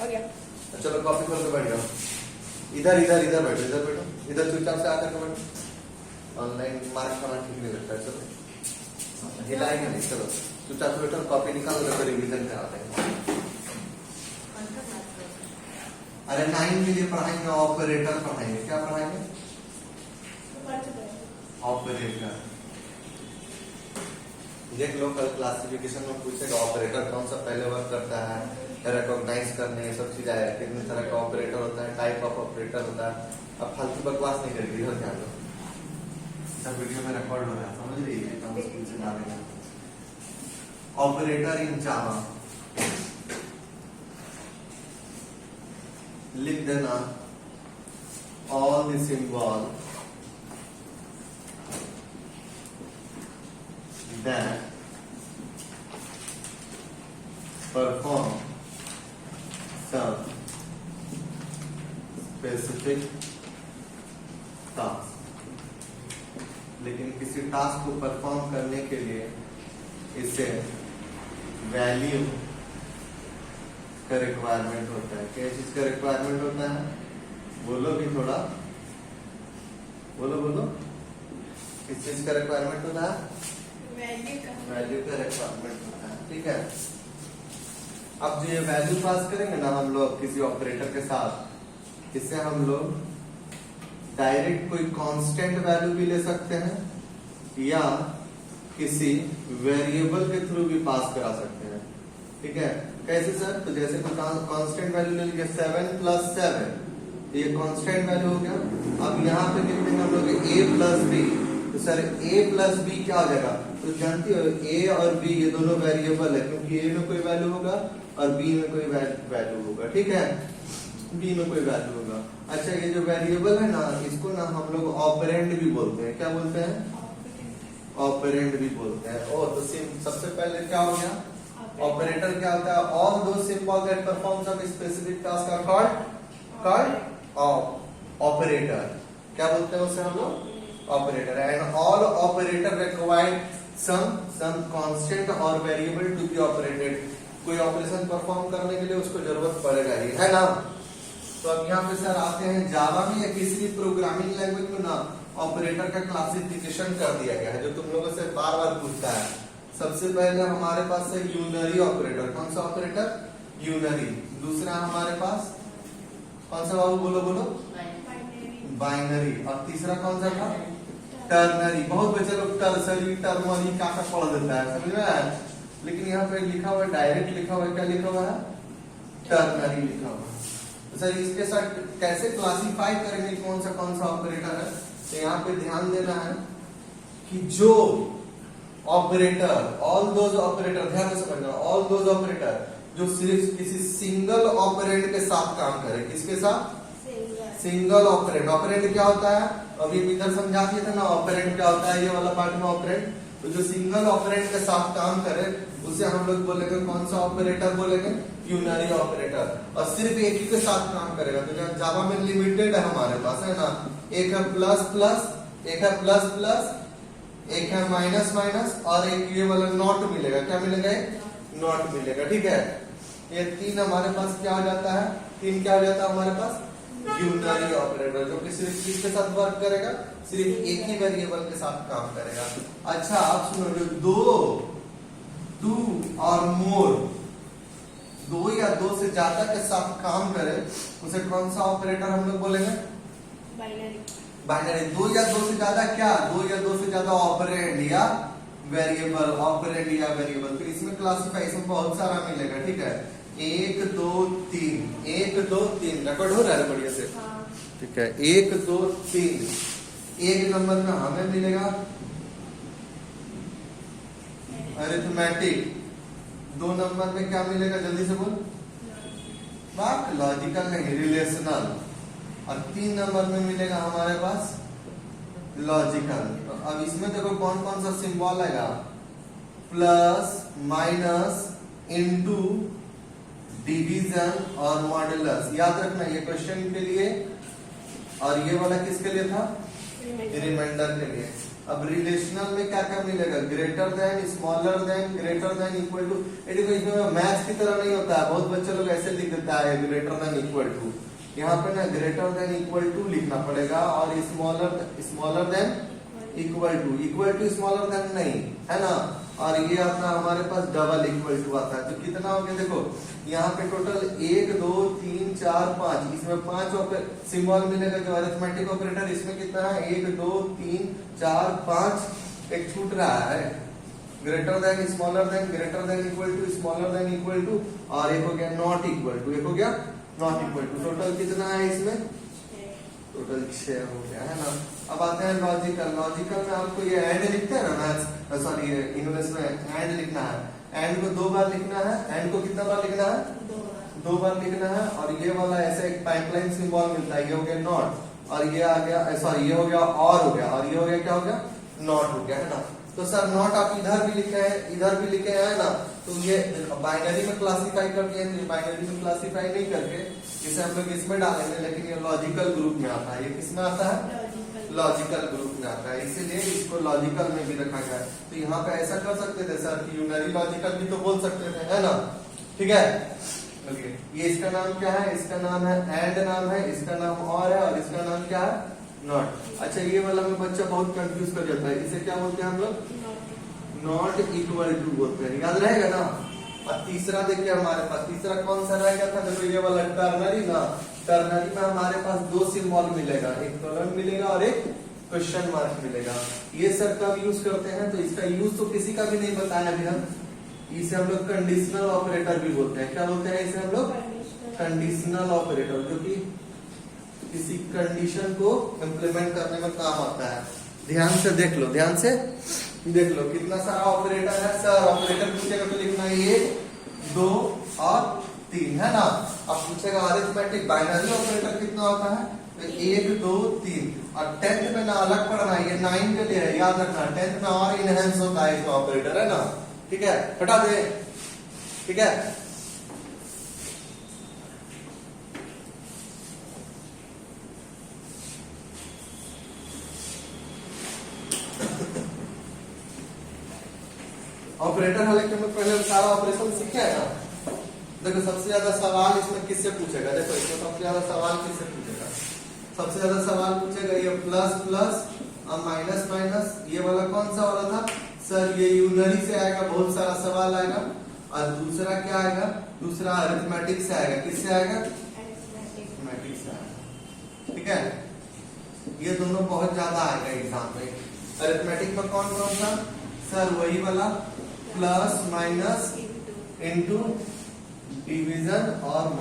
हो गया। चलो कॉपी खोल के बैठ जाओ। इधर इधर इधर बैठो, इधर बैठो, इधर चुपचाप से आकर के बैठो। ऑनलाइन मार्क करना ठीक नहीं लगता है। चलो हिलाएंगे नहीं, चलो चुपचाप से बैठो, कॉपी निकालो तो रिवीजन कराते हैं। अरे 9 के लिए पढ़ाएंगे, ऑपरेटर पढ़ाएंगे। क्या पढ़ाएंगे? ऑपरेटर। देख लो कल क्लासिफिकेशन में पूछेगा ऑपरेटर कौन सा पहले वर्क करता है, रिकॉग्नाइज करने, ये सब चीज आया, कितने तरह का ऑपरेटर होता है, टाइप ऑफ ऑपरेटर होता है। अब फालतू बकवास नहीं करेगी, हो ध्यान दो, सब वीडियो में रिकॉर्ड हो रहा है, समझ रही है? हम स्कूल से डालेंगे ऑपरेटर इन जावा। लिख देना all the symbol that perform some specific task। लेकिन किसी टास्क को परफॉर्म करने के लिए इसे वैल्यू का रिक्वायरमेंट होता है। क्या चीज का रिक्वायरमेंट होता है? बोलो भी थोड़ा, बोलो बोलो, किस चीज का रिक्वायरमेंट होता है? वैल्यू का रिक्वायरमेंट होता है। ठीक है, अब जो ये वैल्यू पास करेंगे ना हम लोग किसी ऑपरेटर के साथ, इससे हम लोग डायरेक्ट कोई कांस्टेंट वैल्यू भी ले सकते हैं या किसी वेरिएबल के थ्रू भी पास करा सकते हैं। ठीक है, कैसे सर? तो जैसे कोई कांस्टेंट वैल्यू ले लीजिए 7 + 7, ये कांस्टेंट वैल्यू हो गया। अब यहाँ पे लिख देंगे हम लोग a + b, तो सर a + b क्या हो जाएगा? तो जानती हो a और b ये दोनों वेरिएबल है, क्योंकि a में कोई वैल्यू होगा और b में कोई वैल्यू होगा। ठीक है, b में कोई वैल्यू होगा। अच्छा, ये जो वेरिएबल है ना, इसको ना हम लोग ऑपरेंड भी बोलते हैं। क्या बोलते हैं? ऑपरेंड भी बोलते हैं। और तो सबसे पहले क्या हो गया? ऑपरेटर क्या होता है? All those symbol that performs a specific task are called operator. क्या बोलते हैं उसे हम लोग? Operator. And all operator require some constant और वेरिएबल टू बी ऑपरेटेड। कोई ऑपरेशन परफॉर्म करने के लिए उसको जरूरत पड़ेगा ही, है ना? तो अब यहाँ पे सर आते हैं जावा में या किसी भी प्रोग्रामिंग लैंग्वेज में ना ऑपरेटर का क्लासिफिकेशन कर दिया गया है, जो तुम लोगों से बार बार पूछता है। सबसे पहले हमारे पास है यूनरी ऑपरेटर। कौन सा ऑपरेटर? यूनरी। दूसरा हमारे पास कौन सा बाबू? बोलो बोलो। बाइनरी। और तीसरा कौन सा था? टर्नरी। बहुत बच्चे लोग टर्सरी, टर्मरी क्या पढ़ देता है, समझ में आया? लेकिन यहाँ पे लिखा हुआ है, डायरेक्ट लिखा हुआ है, क्या लिखा हुआ है? टर्नरी लिखा हुआ है। तो सर इसके साथ कैसे क्लासिफाई करेंगे कौन सा ऑपरेटर है? तो यहाँ पे ध्यान देना है कि जो ऑपरेटर, ऑल दोज ऑपरेटर, ध्यान से समझना, ऑल दोज ऑपरेटर जो सिर्फ किसी सिंगल ऑपरेंड के साथ काम करे। किसके साथ? Single operand. ऑपरेंड क्या होता है? अभी इधर समझा दिए थे ना ऑपरेंड क्या होता है, ये वाला पार्ट में ऑपरेंड। तो जो सिंगल ऑपरेंड के साथ काम करे उसे हम लोग बोलेंगे कौन सा ऑपरेटर? बोलेंगे यूनरी ऑपरेटर। और सिर्फ एक ही के साथ काम करेगा। तो जावा में लिमिटेड है हमारे पास, है ना? एक है प्लस प्लस, एक है प्लस प्लस, एक है माइनस माइनस, और एक ये वाला नॉट मिलेगा। क्या मिलेगा? नॉट मिलेगा। ठीक है, ये तीन हमारे पास क्या हो जाता है? तीन क्या हो जाता है हमारे पास? यूनरी ऑपरेटर, जो कि सिर्फ किसके साथ वर्क करेगा? सिर्फ एक ही वेरिएबल के साथ काम करेगा। अच्छा, आप सुनो, जो टू और मोर, दो या दो से ज्यादा के साथ काम करे उसे कौन सा ऑपरेटर हम लोग बोलेंगे? बाइनरी। दो या दो से ज्यादा क्या? दो या दो से ज्यादा ऑपरेंड या वेरिएबल, ऑपरेंड या वेरिएबल। तो इसमें क्लासिफिकेशन बहुत सारा मिलेगा। ठीक है, 1 2 3, 1 2 3 रिकॉर्ड हो रहा है बढ़िया से? ठीक है, 1 2 3। एक नंबर में हमें मिलेगा अरिथमेटिक। 2 नंबर में क्या मिलेगा? जल्दी से बोल। बात लॉजिकल नहीं, रिलेशनल। और 3 नंबर में मिलेगा हमारे पास लॉजिकल। तो अब इसमें देखो कौन कौन सा सिंबल आएगा? प्लस, माइनस, इनटू, डिवीजन और मॉड्यूलस। याद रखना ये क्वेश्चन के लिए, और ये वाला किसके लिए था? रिमाइंडर के लिए। अब रिलेशनल में क्या क्या मिलेगा, greater than, smaller than, greater than, equal to. ये देखो इसमें मैथ्स की तरह नहीं होता है, बहुत बच्चे लोग ऐसे लिख देता है ग्रेटर देन इक्वल टू। यहाँ पे ना ग्रेटर देन इक्वल टू लिखना पड़ेगा और smaller than equal to smaller than नहीं, है ना। और ये आता है हमारे पास डबल इक्वल टू आता है, तो कितना हो गया देखो यहाँ पे टोटल 1 2 3 4 5, इसमें 5 सिंबल मिलेगा जो अरिथमेटिक ऑपरेटर, इसमें कितना है 1 2 3 4 5, एक छूट रहा है greater than smaller than, greater than equal to, smaller than equal to, और एक हो गया नॉट इक्वल टू, एक हो गया नॉट इक्वल टू। टोटल कितना है इसमें, टोटल 6 हो गया, है ना। अब आते हैं लॉजिकल। लॉजिकल में आपको ये एंड लिखते हैं ना मैथ्स, सॉरी इंग्लिश में एंड लिखना है। एंड को 2 बार लिखना है, एंड को कितना बार लिखना है, 2 बार लिखना है। और ये वाला ऐसे एक पाइपलाइन सिंबल मिलता है, ये हो गया नॉट, और ये आ गया सॉरी ये हो गया और हो गया, और ये हो गया क्या हो गया, नॉट हो गया, है ना। तो सर नॉट आप इधर भी लिखे हैं, इधर भी लिखे हैं ना, तो ये बाइनरी में क्लासिफाई कर दिए, तो बाइनरी में क्लासिफाई नहीं करके इसे हम लोग इसमें डालेंगे, लेकिन ये लॉजिकल ग्रुप में आता है। ये किसमें आता है, लॉजिकल ग्रुप में आता है, इसीलिए इसको लॉजिकल में भी रखा गया है। तो यहाँ पे ऐसा कर सकते थे सर कि यूनरी लॉजिकल भी तो बोल सकते थे, है ना। ठीक है, ओके। ये इसका नाम क्या है, इसका नाम है एंड नाम है, इसका नाम और है, और इसका नाम क्या है, नॉट। अच्छा ये वाला में बच्चा बहुत कंफ्यूज कर जाता है, इसे क्या बोलते हैं हम लोग, नॉट इक्वल टू बोलते हैं, याद रहेगा ना। और तीसरा देखिए हमारे पास, तीसरा कौन सा रहेगा था, देखो ये वाला टर्नरी ना, टर्नरी में हमारे पास 2 सिंबल मिलेगा, एक कॉलन मिलेगा और एक क्वेश्चन मार्क मिलेगा। ये सर कब यूज करते हैं, तो इसका यूज तो किसी का भी नहीं बताया अभी हम। इसे हम लोग कंडीशनल ऑपरेटर भी बोलते हैं, क्या बोलते हैं इसे हम लोग, कंडीशनल ऑपरेटर, जो कि किसी कंडीशन को इम्प्लीमेंट करने में काम आता है। ध्यान से देख लो, ध्यान से देख लो कितना सारा ऑपरेटर है सर। ऑपरेटर पूछेगा तो लिखना 1 2 और 3, है ना। अब पूछेगा अरिथमेटिक बाइनरी ऑपरेटर कितना होता है, तो 1 2 3, और 10th में ना अलग पढ़ना है, ये 9 के लिए है, याद रखना। 10th में और इनहेंस होता है इसमें ऑपरेटर, है ना। ठीक है, हटा दे, ठीक है। ऑपरेटर हालांकि हम लोग पहले सारा ऑपरेशन सीखे है ना। देखो सबसे ज्यादा सवाल इसमें किससे पूछेगा, देखो इसमें सबसे ज्यादा सवाल किससे पूछेगा, सबसे ज्यादा सवाल पूछेगा ये प्लस प्लस और माइनस माइनस, ये वाला कौन सा वाला था सर, ये यूनरी से आएगा, बहुत सारा सवाल आएगा। और दूसरा क्या आएगा, दूसरा अरिथमेटिक से आएगा, किससे आएगा, अरिथमेटिक से आएगा। ठीक है, ये दोनों बहुत ज्यादा आएगा एग्जाम में। अरिथमेटिक में कौन कौन सा सर, वही वाला प्लस माइनस इनटू डिवीजन और